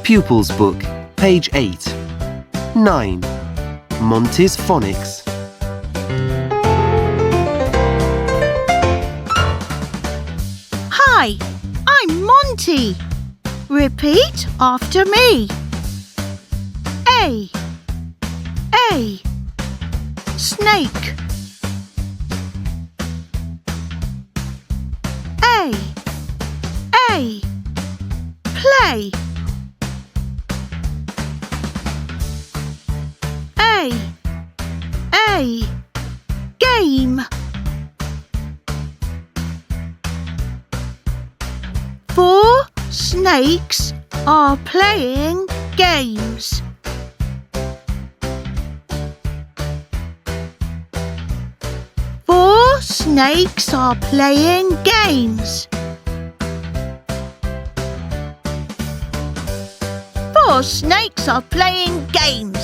Pupils book, page 8. 9. Monty's phonics. Hi, I'm Monty. Repeat after me. A, snake. A, play. A, game. 4 snakes are playing games. 4 snakes are playing games. 4 snakes are playing games.